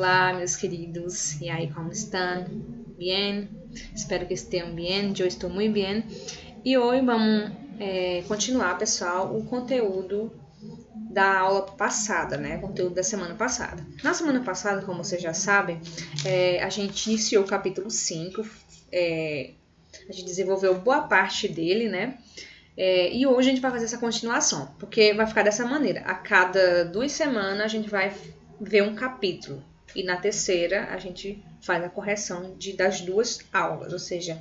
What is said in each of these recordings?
Olá, meus queridos, e aí, como estão? Bien? Espero que estejam bem, eu estou muito bem. E hoje vamos continuar, pessoal, o conteúdo da aula passada, né? O conteúdo da semana passada. Na semana passada, como vocês já sabem, a gente iniciou o capítulo 5, a gente desenvolveu boa parte dele, né? E hoje a gente vai fazer essa continuação, porque vai ficar dessa maneira. A cada 2 semanas a gente vai ver um capítulo. E na terceira a gente faz a correção das 2 aulas. Ou seja,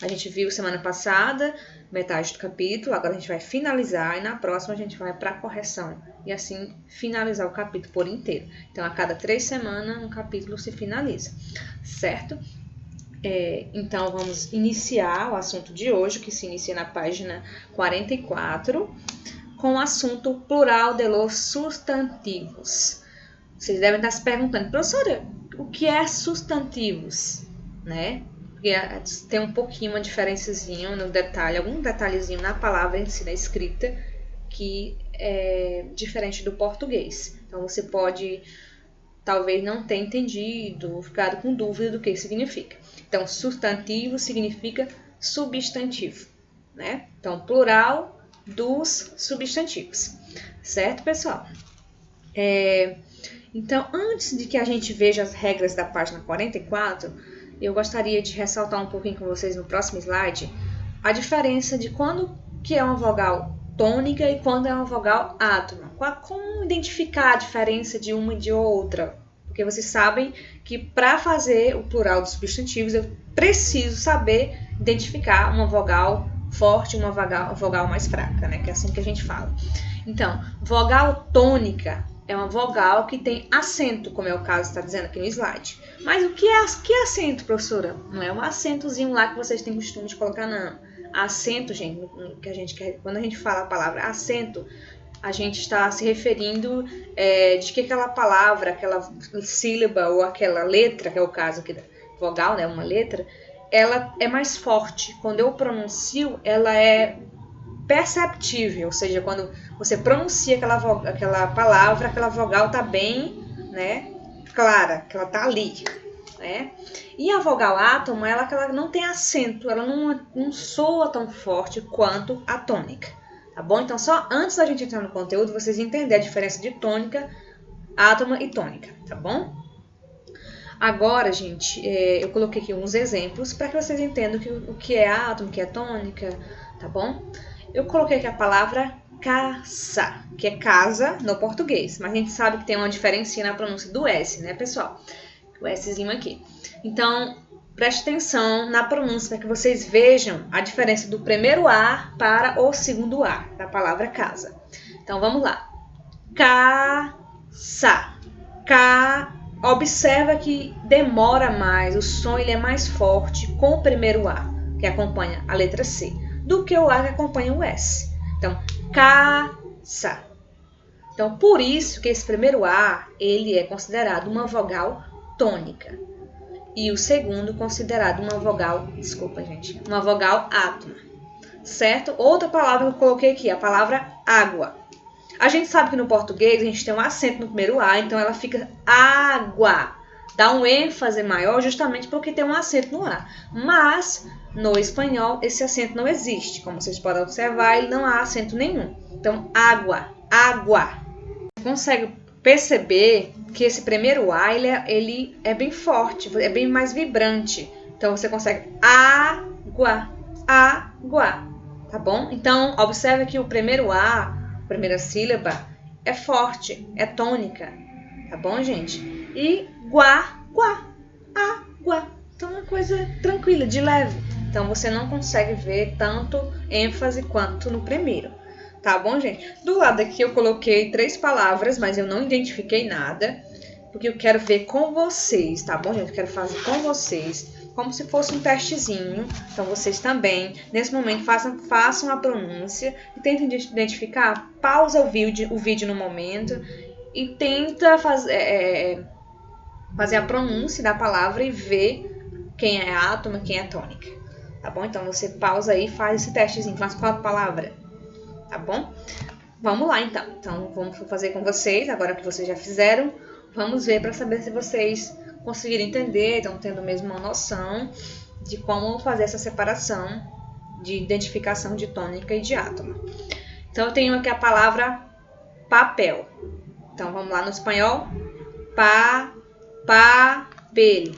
a gente viu semana passada metade do capítulo, agora a gente vai finalizar e na próxima a gente vai para a correção. E assim finalizar o capítulo por inteiro. Então a cada 3 semanas um capítulo se finaliza, certo? Então, vamos iniciar o assunto de hoje, que se inicia na página 44, com o assunto plural de los sustantivos. Vocês devem estar se perguntando, professora, o que é substantivos? Né? Porque tem um pouquinho, uma diferençazinha no detalhe, algum detalhezinho na palavra em si, na escrita, que é diferente do português. Então, você pode talvez não ter entendido ou ficado com dúvida do que significa. Então, substantivo significa substantivo, né? Então, plural dos substantivos. Certo, pessoal? Então, antes de que a gente veja as regras da página 44, eu gostaria de ressaltar um pouquinho com vocês no próximo slide a diferença de quando que é uma vogal tônica e quando é uma vogal átona. Como identificar a diferença de uma e de outra? Porque vocês sabem que para fazer o plural dos substantivos eu preciso saber identificar uma vogal forte e uma vogal mais fraca, né? Que é assim que a gente fala. Então, vogal tônica é uma vogal que tem acento, como é o caso está dizendo aqui no slide. Mas o que é acento, professora? Não é um acentozinho lá que vocês têm costume de colocar, não. Acento, gente, quando a gente fala a palavra acento, a gente está se referindo de que aquela palavra, aquela sílaba ou aquela letra, que é o caso aqui da vogal, né, uma letra, ela é mais forte. Quando eu pronuncio, ela é perceptível, ou seja, quando você pronuncia aquela palavra, aquela vogal está bem, né, clara, que ela está ali. Né? E a vogal átona, ela não tem acento, ela não soa tão forte quanto a tônica. Tá bom? Então, só antes da gente entrar no conteúdo, vocês entenderem a diferença de tônica, átona e tônica, tá bom? Agora, gente, eu coloquei aqui uns exemplos para que vocês entendam o que é átona, o que é tônica, tá bom? Eu coloquei aqui a palavra casa, que é casa no português, mas a gente sabe que tem uma diferença na pronúncia do S, né, pessoal? O Szinho aqui. Então, preste atenção na pronúncia para que vocês vejam a diferença do primeiro A para o segundo A da palavra casa. Então, vamos lá. Casa. Observa que demora mais, o som ele é mais forte com o primeiro A, que acompanha a letra C, do que o A que acompanha o S. Então, casa. Então, por isso que esse primeiro A, ele é considerado uma vogal tônica. E o segundo considerado uma vogal, uma vogal átona. Certo? Outra palavra que eu coloquei aqui, a palavra água. A gente sabe que no português a gente tem um acento no primeiro A, então ela fica água. Dá um ênfase maior justamente porque tem um acento no A. Mas no espanhol esse acento não existe. Como vocês podem observar, ele não há acento nenhum. Então, água. Você consegue perceber que esse primeiro A ele é bem forte, é bem mais vibrante. Então, você consegue água, tá bom? Então, observe que o primeiro A, a primeira sílaba, é forte, é tônica, tá bom, gente? E água. Então, é uma coisa tranquila, de leve. Então, você não consegue ver tanto ênfase quanto no primeiro. Tá bom, gente? Do lado aqui eu coloquei 3 palavras, mas eu não identifiquei nada, porque eu quero ver com vocês, tá bom, gente? Eu quero fazer com vocês, como se fosse um testezinho. Então, vocês também, nesse momento, façam a pronúncia e tentem identificar. Pausa o vídeo no momento e tenta fazer a pronúncia da palavra e ver quem é átona, quem é tônica. Tá bom? Então, você pausa aí e faz esse testezinho. Faz qual palavra? Tá bom? Vamos lá, então. Então, vamos fazer com vocês, agora que vocês já fizeram, Vamos ver para saber se vocês conseguiram entender, estão tendo mesmo uma noção de como fazer essa separação de identificação de tônica e de átomo. Então, eu tenho aqui a palavra papel. Então, vamos lá no espanhol. Papel,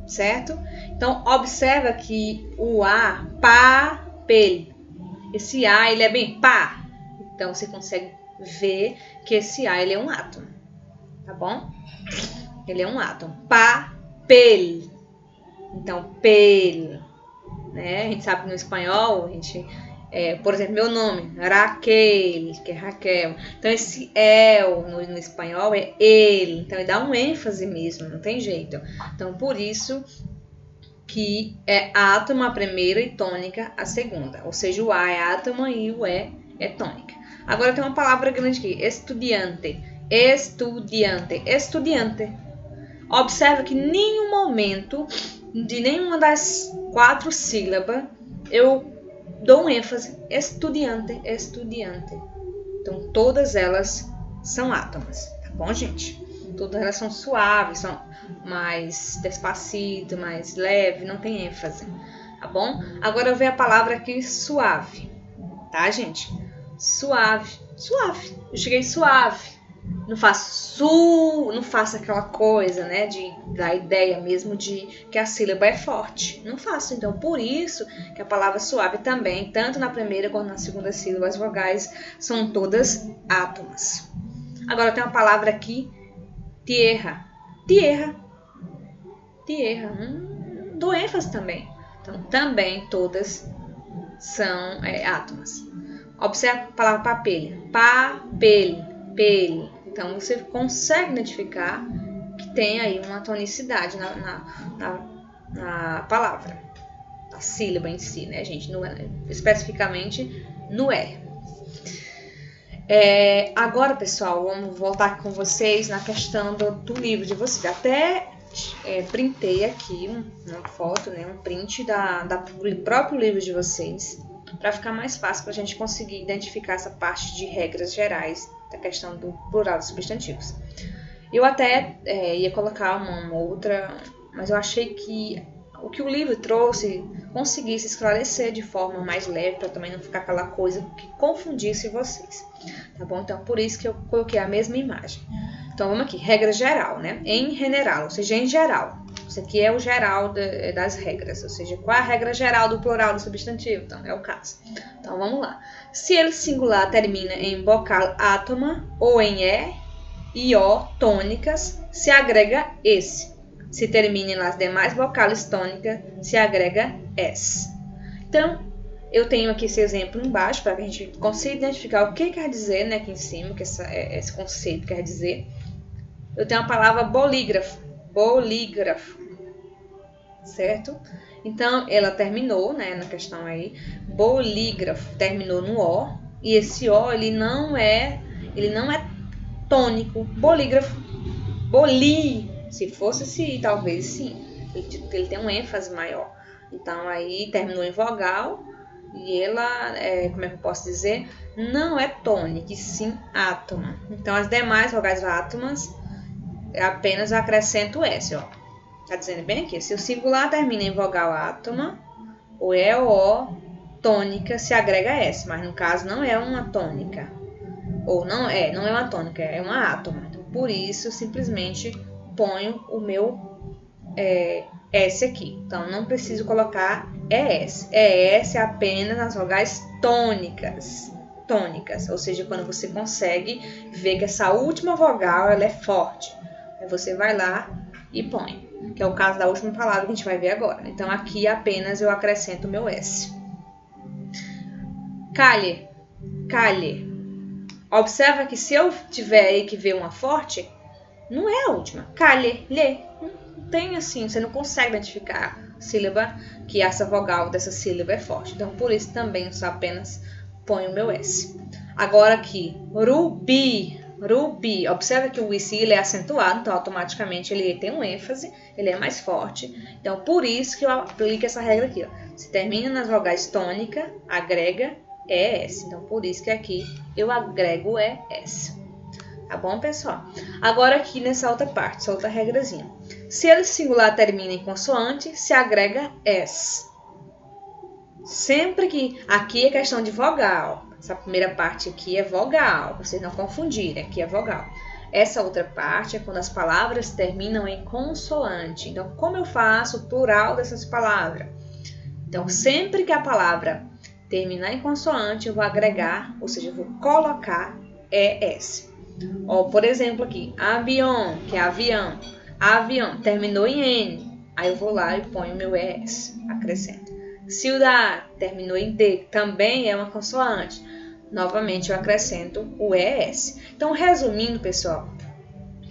certo? Então, observa que o A, papel, esse A, ele é bem pá. Então, você consegue ver que esse A, ele é um átomo, tá bom? Ele é um átomo. Papel. Então, pel, né? A gente sabe que no espanhol, por exemplo, meu nome, Raquel, que é Raquel. Então, esse el no espanhol é ele. Então, ele dá um ênfase mesmo, não tem jeito. Então, por isso que é átomo a primeira e tônica a segunda. Ou seja, o A é átomo e o E é tônica. Agora tem uma palavra grande aqui, estudiante. Estudiante. Estudiante. Observe que em nenhum momento de nenhuma das 4 sílabas eu dou um ênfase. Estudiante, estudiante. Então, todas elas são átomos, tá bom, gente? Todas elas são suaves, são mais despacito, mais leve, não tem ênfase, tá bom? Agora eu vejo a palavra aqui suave, tá, gente? Suave, suave. Eu cheguei suave. Não faço não faço aquela coisa, né, da ideia mesmo de que a sílaba é forte. Não faço. Então, por isso que a palavra suave também, tanto na primeira quanto na segunda sílaba, as vogais são todas átomos. Agora tem uma palavra aqui, tierra. Tierra. Tierra. Dou ênfase também. Então, também todas são átomos. Observe a palavra papel. Papel. Pel. Então, você consegue identificar que tem aí uma tonicidade na palavra, na sílaba em si, né, gente? Especificamente no R. Agora, pessoal, vamos voltar com vocês na questão do livro de vocês. Até printei aqui uma foto, né, um print do próprio livro de vocês, para ficar mais fácil para a gente conseguir identificar essa parte de regras gerais da questão do plural dos substantivos. Eu até ia colocar uma outra, mas eu achei que o que o livro trouxe conseguisse esclarecer de forma mais leve, para também não ficar aquela coisa que confundisse vocês, tá bom? Então, por isso que eu coloquei a mesma imagem. Então, vamos aqui, regra geral, né? Em general, ou seja, em geral. Isso aqui é o geral das regras, ou seja, qual é a regra geral do plural do substantivo? Então, é o caso. Então, vamos lá. Se ele singular termina em vogal átoma ou em e o tônicas, se agrega esse. Se termina nas demais vocais tônicas, se agrega s. Então, eu tenho aqui esse exemplo embaixo para que a gente consiga identificar o que quer dizer, né, aqui em cima, que esse conceito quer dizer. Eu tenho a palavra bolígrafo. Bolígrafo. Certo? Então, ela terminou, né, na questão aí, bolígrafo, terminou no O, e esse O, ele não é tônico. Bolígrafo, se fosse esse, talvez sim, ele tem um ênfase maior. Então, aí, terminou em vogal, e ela, como é que eu posso dizer, não é tônica, e sim átoma. Então, as demais vogais átomas, apenas acrescento S, ó. Tá dizendo bem aqui, se o singular termina em vogal átoma, o E ou O, tônica, se agrega S, mas no caso não é uma tônica. Ou não é uma tônica, é uma átoma. Então, por isso, simplesmente ponho o meu S aqui. Então, não preciso colocar ES. ES é apenas nas vogais tônicas. Tônicas, ou seja, quando você consegue ver que essa última vogal ela é forte. Aí você vai lá e põe, que é o caso da última palavra que a gente vai ver agora. Então, aqui apenas eu acrescento o meu S. Calle, calle. Observa que se eu tiver aí que ver uma forte, não é a última. Calle, lê. Não tem assim, você não consegue identificar a sílaba que essa vogal dessa sílaba é forte. Então, por isso também eu só apenas ponho o meu S. Agora aqui, rubi. Rubi, observa que o IC ele é acentuado, então automaticamente ele tem um ênfase, ele é mais forte. Então, por isso que eu aplico essa regra aqui. Ó. Se termina nas vogais tônica, agrega ES. Então, por isso que aqui eu agrego ES. Tá bom, pessoal? Agora aqui nessa outra parte, essa outra regrazinha. Se ele singular termina em consoante, se agrega S. Sempre que... Aqui é questão de vogal. Essa primeira parte aqui é vogal, pra vocês não confundirem. Aqui é vogal. Essa outra parte é quando as palavras terminam em consoante. Então, como eu faço o plural dessas palavras? Então, sempre que a palavra terminar em consoante, eu vou agregar, ou seja, eu vou colocar ES. Ó, por exemplo aqui, avião, que é avião. Avião, terminou em N. Aí eu vou lá e ponho meu ES, acrescento. Ciudad, terminou em D, também é uma consoante. Novamente eu acrescento o ES. Então, resumindo, pessoal,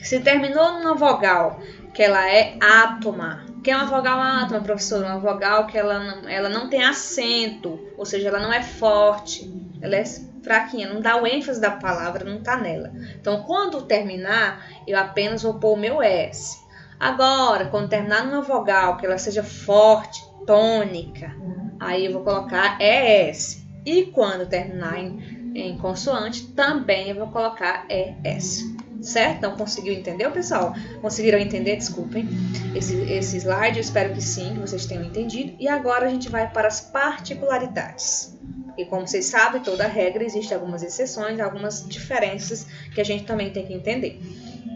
se terminou numa vogal que ela é átoma, que é uma vogal átoma, professora? Uma vogal que ela não tem acento, ou seja, ela não é forte, ela é fraquinha, não dá o ênfase da palavra, não está nela. Então, quando terminar, eu apenas vou pôr o meu S. Agora, quando terminar numa vogal que ela seja forte, tônica, aí eu vou colocar ES. E quando terminar em consoante, também eu vou colocar ES. Certo? Então, conseguiu entender, pessoal? Conseguiram entender? Desculpem esse slide. Eu espero que sim, que vocês tenham entendido. E agora a gente vai para as particularidades. E como vocês sabem, toda regra existe algumas exceções, algumas diferenças que a gente também tem que entender.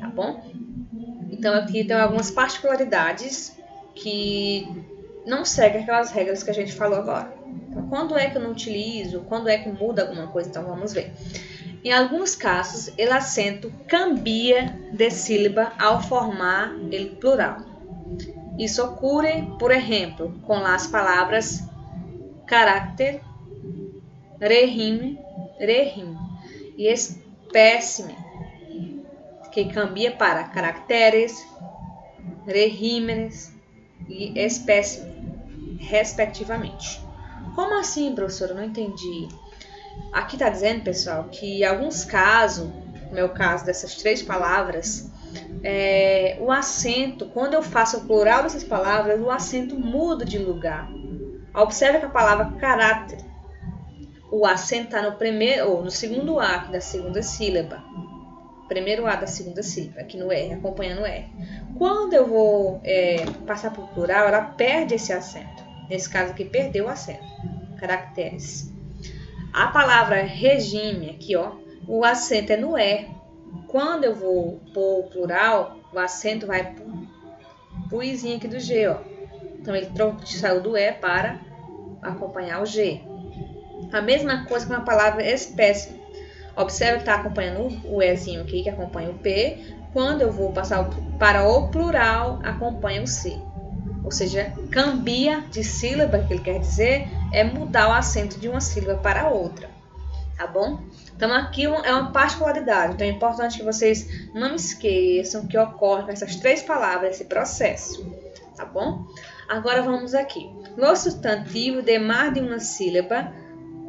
Tá bom? Então, aqui tem algumas particularidades que não seguem aquelas regras que a gente falou agora. Então, quando é que eu não utilizo? Quando é que muda alguma coisa? Então, vamos ver. Em alguns casos, o acento cambia de sílaba ao formar ele plural. Isso ocorre, por exemplo, com as palavras caráter, regime e espécime, que cambia para caracteres, regímenes e espécime, respectivamente. Como assim, professora? Não entendi. Aqui está dizendo, pessoal, que em alguns casos, no meu caso dessas 3 palavras, o acento, quando eu faço o plural dessas palavras, o acento muda de lugar. Observe que a palavra caráter, o acento está no primeiro ou no segundo A da segunda sílaba. Primeiro A da segunda sílaba, aqui no R, acompanhando o R. Quando eu vou passar para o plural, ela perde esse acento. Nesse caso aqui, perdeu o acento. Caracteres. A palavra regime, aqui, ó, o acento é no E. Quando eu vou pôr o plural, o acento vai pro izinho aqui do G, ó. Então, ele saiu do E para acompanhar o G. A mesma coisa com a palavra espécime. Observe que está acompanhando o Ezinho aqui, que acompanha o P. Quando eu vou passar para o plural, acompanha o C. Ou seja, cambia de sílaba, que ele quer dizer, é mudar o acento de uma sílaba para outra. Tá bom? Então, aqui é uma particularidade. Então, é importante que vocês não esqueçam que ocorre com essas 3 palavras, esse processo. Tá bom? Agora, vamos aqui. No substantivo de mais de uma sílaba,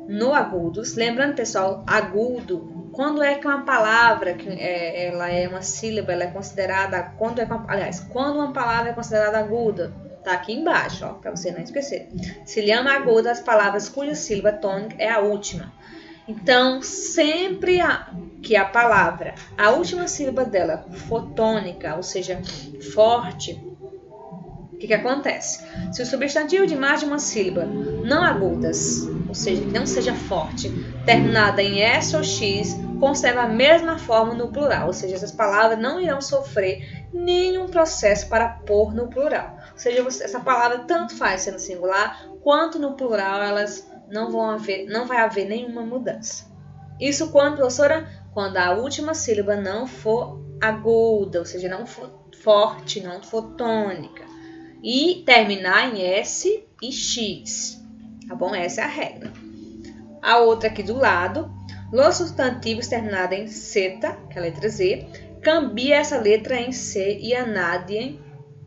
no agudos. Lembrando, pessoal, agudo, quando é que uma palavra, ela é uma sílaba, ela é considerada, quando uma palavra é considerada aguda, tá aqui embaixo, ó, para você não esquecer. Se chama aguda as palavras cuja sílaba tônica é a última. Então, sempre que a palavra, a última sílaba dela for tônica, ou seja, forte, o que acontece? Se o substantivo de mais de uma sílaba não agudas, ou seja, que não seja forte, terminada em S ou X, conserva a mesma forma no plural, ou seja, essas palavras não irão sofrer nenhum processo para pôr no plural. Ou seja, essa palavra tanto faz sendo singular, quanto no plural elas não vai haver nenhuma mudança. Isso quando, professora? Quando a última sílaba não for aguda, ou seja, não for forte, não for tônica. E terminar em S e X. Tá bom? Essa é a regra. A outra aqui do lado, os substantivos terminados em zeta, que é a letra Z, cambia essa letra em C e a NAD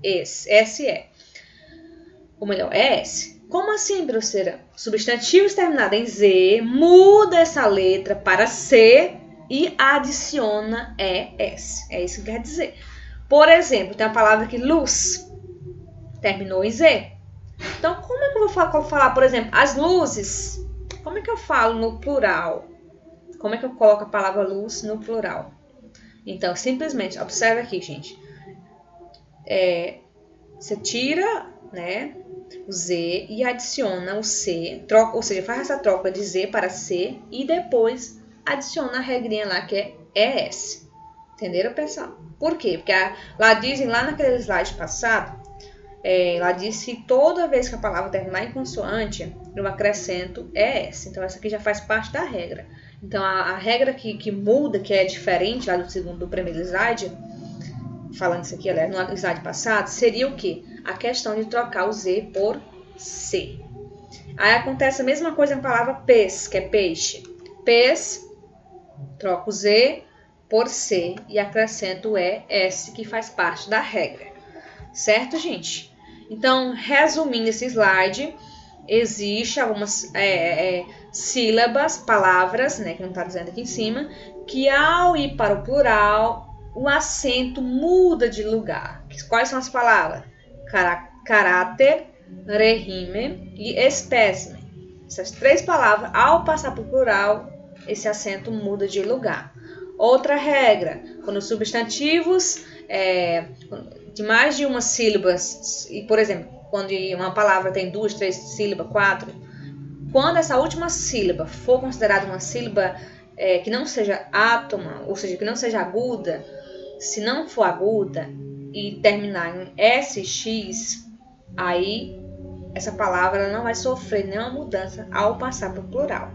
em SE. Ou melhor, é S. Como assim, professora? Substantivos terminados em Z, muda essa letra para C e adiciona ES. É isso que quer dizer. Por exemplo, tem a palavra aqui, luz. Terminou em Z. Então, como é que eu vou falar, por exemplo, as luzes? Como é que eu falo no plural? Como é que eu coloco a palavra luz no plural? Então, simplesmente, observe aqui, gente. Você tira, né, o Z e adiciona o C, troca, ou seja, faz essa troca de Z para C e depois adiciona a regrinha lá que é ES. Entenderam, pessoal? Por quê? Porque lá dizem, lá naquele slide passado, lá diz que toda vez que a palavra terminar em consoante, eu acrescento ES. Então, essa aqui já faz parte da regra. Então, a regra que muda, que é diferente lá do primeiro slide, falando isso aqui, aliás, no slide passado, seria o quê? A questão de trocar o Z por C. Aí acontece a mesma coisa com a palavra pes, que é peixe. Pes, troco o Z por C e acrescento o ES, que faz parte da regra. Certo, gente? Então, resumindo esse slide, existe algumas sílabas, palavras, né, que não está dizendo aqui em cima, que ao ir para o plural, o acento muda de lugar. Quais são as palavras? Caráter, regime e espécime. Essas três palavras, ao passar para o plural, esse acento muda de lugar. Outra regra, quando os substantivos de mais de uma sílaba, e, por exemplo, quando uma palavra tem 2, 3 sílabas, 4, quando essa última sílaba for considerada uma sílaba que não seja átoma, ou seja, que não seja aguda, se não for aguda e terminar em SX, aí essa palavra não vai sofrer nenhuma mudança ao passar para o plural.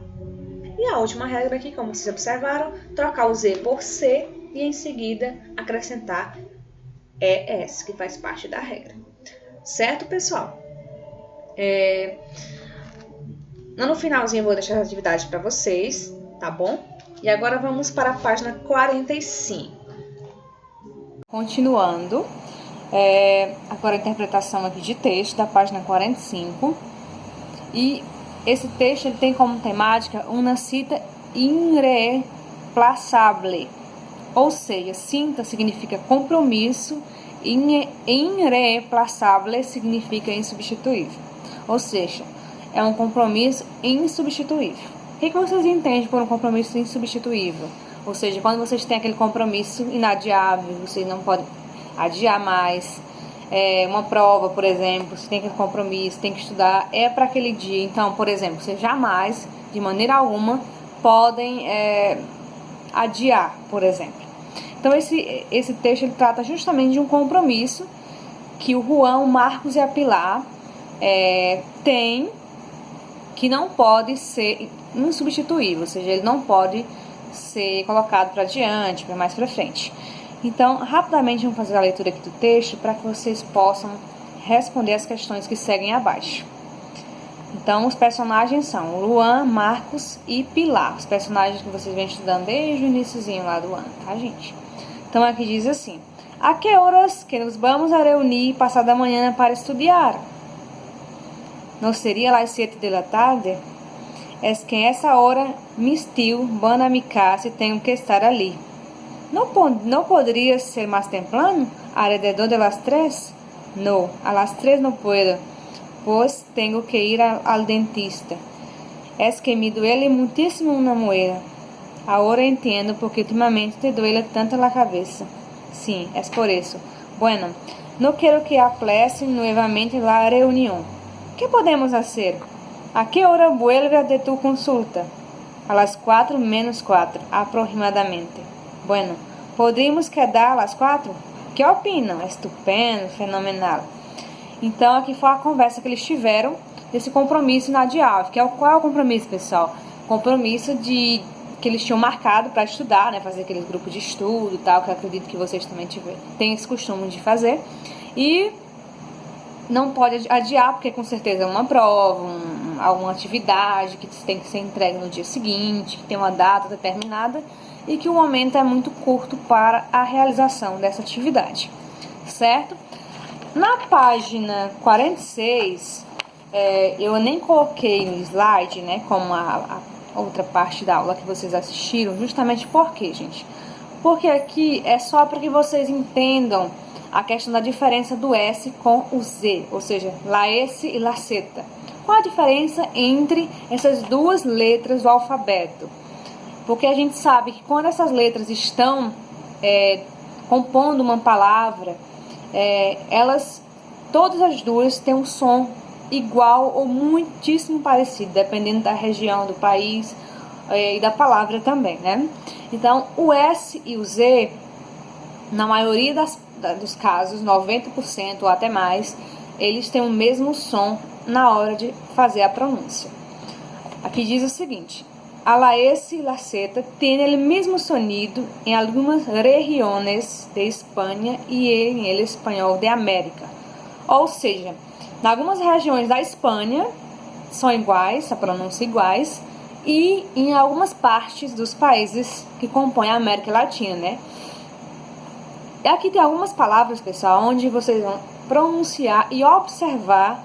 E a última regra aqui, como vocês observaram, trocar o Z por C e em seguida acrescentar ES, que faz parte da regra. Certo, pessoal? No finalzinho eu vou deixar as atividades para vocês, tá bom? E agora vamos para a página 45. Continuando, agora a interpretação aqui de texto da página 45. E esse texto ele tem como temática uma cita irreplaçable, ou seja, cinta significa compromisso, irreplaçable significa insubstituível, ou seja, é um compromisso insubstituível. O que vocês entendem por um compromisso insubstituível? Ou seja, quando vocês têm aquele compromisso inadiável, vocês não podem adiar mais. Uma prova, por exemplo, você tem aquele compromisso, tem que estudar, para aquele dia. Então, por exemplo, vocês jamais, de maneira alguma, podem adiar, por exemplo. Então, esse texto ele trata justamente de um compromisso que o Juan, o Marcos e a Pilar têm, que não pode ser insubstituível, ou seja, ele não pode ser colocado para adiante, para mais para frente. Então, rapidamente vamos fazer a leitura aqui do texto para que vocês possam responder as questões que seguem abaixo. Então, os personagens são Luan, Marcos e Pilar, os personagens que vocês vêm estudando desde o iniciozinho lá do ano, tá, gente? Então, aqui diz assim: a que horas que nos vamos a reunir passada manhã para estudar? Não seria las 7 da tarde? Es que essa hora mis tíos van a mi casa e tenho que estar ali. ¿No podría ser más temprano? ¿Alrededor de las 3? No, a las 3 no puedo, pues tengo que ir al dentista. Es que me duele muchísimo una muela. Ahora entiendo por qué últimamente te duele tanto la cabeza. Sí, es por eso. Bueno, no quiero que aplace nuevamente la reunión. ¿Qué podemos hacer? ¿A qué hora vuelve de tu consulta? A las 4 menos 4, aproximadamente. Bueno, podríamos quedar às 4? Que opinam? Estupendo, fenomenal. Então, aqui foi a conversa que eles tiveram desse compromisso inadiável. Qual é o compromisso, pessoal? Compromisso que eles tinham marcado para estudar, né? Fazer aqueles grupos de estudo e tal, que eu acredito que vocês também têm esse costume de fazer. E não pode adiar, porque com certeza é uma prova, alguma atividade que tem que ser entregue no dia seguinte, que tem uma data determinada e que o momento é muito curto para a realização dessa atividade, certo? Na página 46, eu nem coloquei no slide, né, como a outra parte da aula que vocês assistiram, justamente por quê, gente? Porque aqui é só para que vocês entendam a questão da diferença do S com o Z, ou seja, la S e la Z. Qual a diferença entre essas duas letras do alfabeto? Porque a gente sabe que quando essas letras estão compondo uma palavra, todas as duas têm um som igual ou muitíssimo parecido, dependendo da região do país e da palavra também, né? Então, o S e o Z, na maioria dos casos, 90% ou até mais, eles têm o mesmo som na hora de fazer a pronúncia. Aqui diz o seguinte: a la S y la Z tienen el mismo sonido en algunas regiones de Espanha y en el español de América. Ou seja, em algumas regiões da Espanha são iguais, a pronúncia iguais, e em algumas partes dos países que compõem a América Latina, né? E aqui tem algumas palavras, pessoal, onde vocês vão pronunciar e observar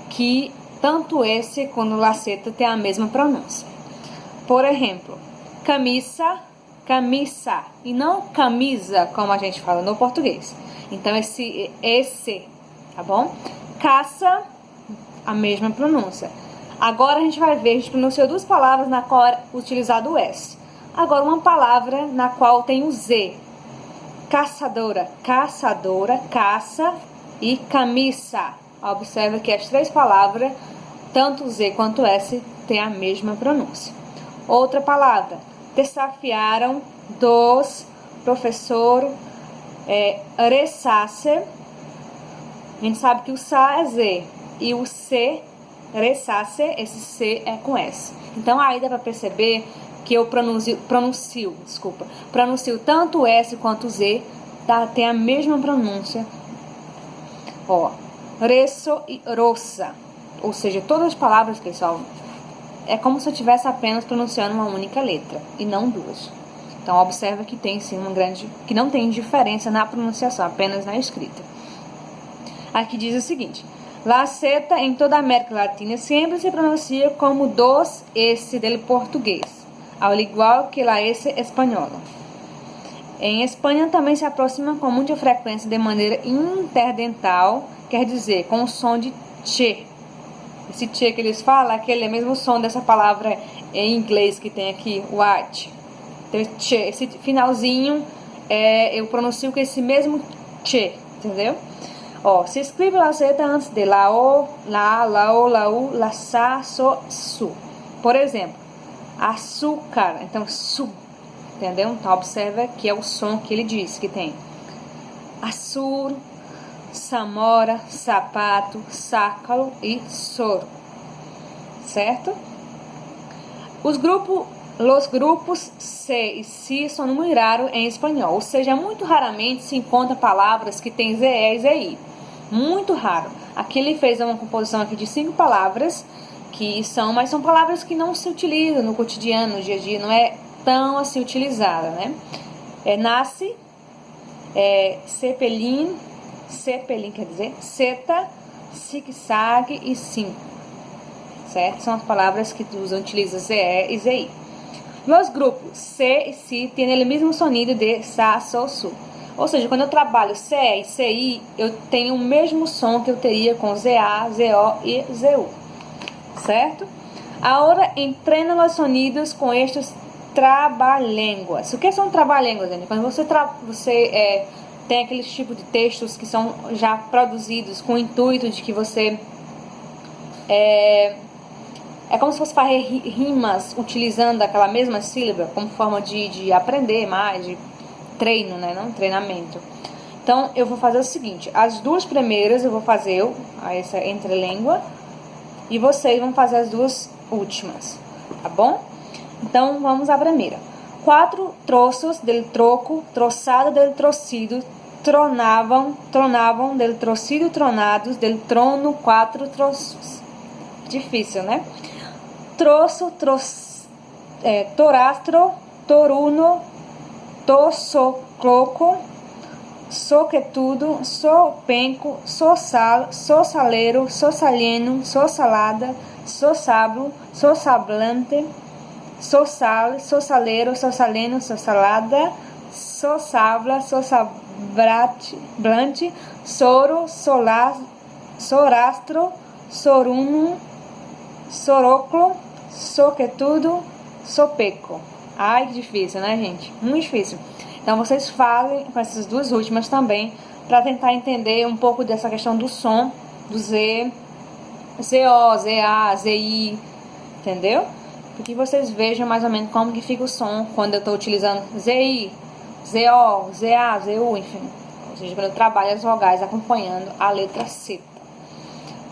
que tanto esse quanto la Z tem a mesma pronúncia. Por exemplo, camisa, camisa, e não camisa, como a gente fala no português. Então, esse, tá bom? Caça, a mesma pronúncia. Agora a gente vai ver, a gente pronunciou duas palavras na qual é utilizado o S. Agora uma palavra na qual tem o Z. Caçadora, caçadora, caça e camisa. Observa que as três palavras, tanto o Z quanto o S, têm a mesma pronúncia. Outra palavra, desafiaram dos professor resace. A gente sabe que o sa é Z e o C, resace, esse C é com S. Então aí dá para perceber que eu pronuncio tanto o S quanto o Z, tem a mesma pronúncia. Ó, reso e rosa, ou seja, todas as palavras, pessoal, é como se eu estivesse apenas pronunciando uma única letra e não duas. Então observa que tem sim que não tem diferença na pronunciação, apenas na escrita. Aqui diz o seguinte: la Z em toda a América Latina sempre se pronuncia como dos S del português, ao igual que la S espanhola. Em Espanha também se aproxima com muita frequência de maneira interdental, quer dizer, com o som de che. Esse che que eles falam, aquele é o mesmo som dessa palavra em inglês que tem aqui, white. Então, che, esse finalzinho, eu pronuncio com esse mesmo che, entendeu? Ó, se escreve la Z antes de la O, la O, la U, la sa, so, su. Por exemplo, açúcar, então su, entendeu? Então observa que é o som que ele diz que tem. Azul, samora, sapato, sácalo e soro, certo? Os grupos C e Si são muito raros em espanhol, ou seja, muito raramente se encontra palavras que têm ZE e ZI. Muito raro. Aqui ele fez uma composição aqui de 5 palavras, mas são palavras que não se utilizam no cotidiano, no dia a dia, não é tão assim utilizada, né? Nasce, cepelin quer dizer, seta, zigue-zague e sim, certo? São as palavras que utilizam ZE e ZI. Os grupos C e Si têm o mesmo sonido de sa, so, su. Ou seja, quando eu trabalho CE e CI, eu tenho o mesmo som que eu teria com ZA, ZO e ZU, certo? Agora, entrena os sonidos com estes trava-línguas. O que são trava-línguas, gente? Quando você tem aqueles tipos de textos que são já produzidos com o intuito de que você é como se fosse fazer rimas utilizando aquela mesma sílaba como forma de aprender mais, de treino, né? Não treinamento. Então eu vou fazer o seguinte: as duas primeiras eu vou fazer essa entrelíngua e vocês vão fazer as duas últimas, tá bom? Então vamos à primeira. 4 troços del troco, troçado del trocido, tronavam del trocido, tronados del trono, 4 troços. Difícil, né? Troço, torastro, toruno, tossocloco, soquetudo, sopenco, sossal, sossaleiro, sossaleno, sossalada, sossablo, sossablante, sossal, sossaleiro, sossaleno, sossalada, sossabla, sossablante, soro, sorastro, soruno, soroclo, soquetudo, sopeco. Ai, que difícil, né, gente? Muito difícil. Então vocês falem com essas duas últimas também, para tentar entender um pouco dessa questão do som, do Z, ZO, ZA, ZI, entendeu? Para que vocês vejam mais ou menos como que fica o som quando eu estou utilizando ZI, ZO, ZA, ZU, enfim. Ou seja, quando eu trabalho as vogais acompanhando a letra C.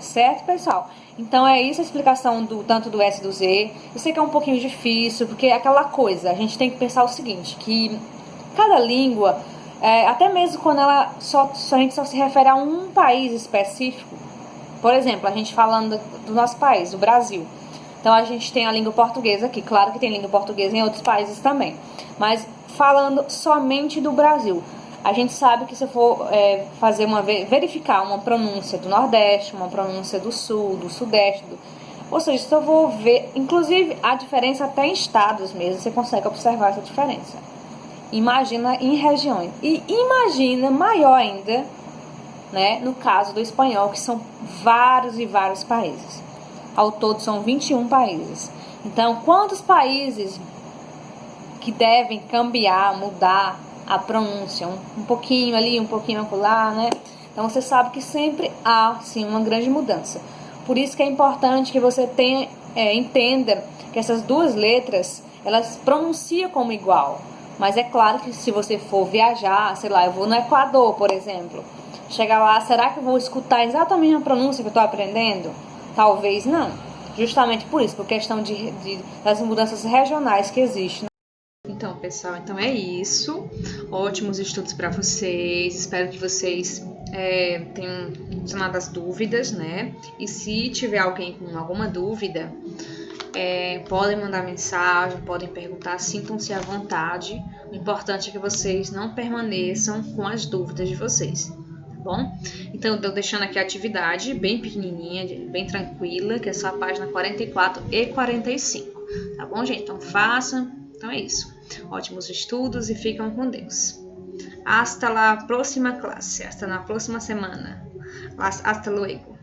Certo, pessoal? Então é isso a explicação tanto do S e do Z. Eu sei que é um pouquinho difícil, porque é aquela coisa, a gente tem que pensar o seguinte, que cada língua, até mesmo quando a gente só se refere a um país específico, por exemplo, a gente falando do nosso país, do Brasil. Então a gente tem a língua portuguesa aqui, claro que tem língua portuguesa em outros países também, mas falando somente do Brasil. A gente sabe que se eu for verificar uma pronúncia do Nordeste, uma pronúncia do Sul, do Sudeste, ou seja, se eu vou ver, inclusive a diferença até em estados mesmo, você consegue observar essa diferença. Imagina em regiões. E imagina maior ainda, né, no caso do espanhol, que são vários e vários países. Ao todo são 21 países. Então, quantos países que devem cambiar, mudar a pronúncia, um pouquinho ali, um pouquinho acolá, né? Então você sabe que sempre há, sim, uma grande mudança. Por isso que é importante que você entenda que essas duas letras, elas pronunciam como igual. Mas é claro que se você for viajar, sei lá, eu vou no Equador, por exemplo, chegar lá, será que eu vou escutar exatamente a pronúncia que eu estou aprendendo? Talvez não. Justamente por isso, por questão das mudanças regionais que existem. Então, pessoal, então é isso. Ótimos estudos para vocês. Espero que vocês tenham sanado as dúvidas, né? E se tiver alguém com alguma dúvida, podem mandar mensagem, podem perguntar, sintam-se à vontade. O importante é que vocês não permaneçam com as dúvidas de vocês, tá bom? Então, eu tô deixando aqui a atividade bem pequenininha, bem tranquila, que é só a página 44 e 45, tá bom, gente? Então, façam. Então é isso. Ótimos estudos e ficam com Deus. Hasta la próxima classe. Hasta na próxima semana. Hasta luego.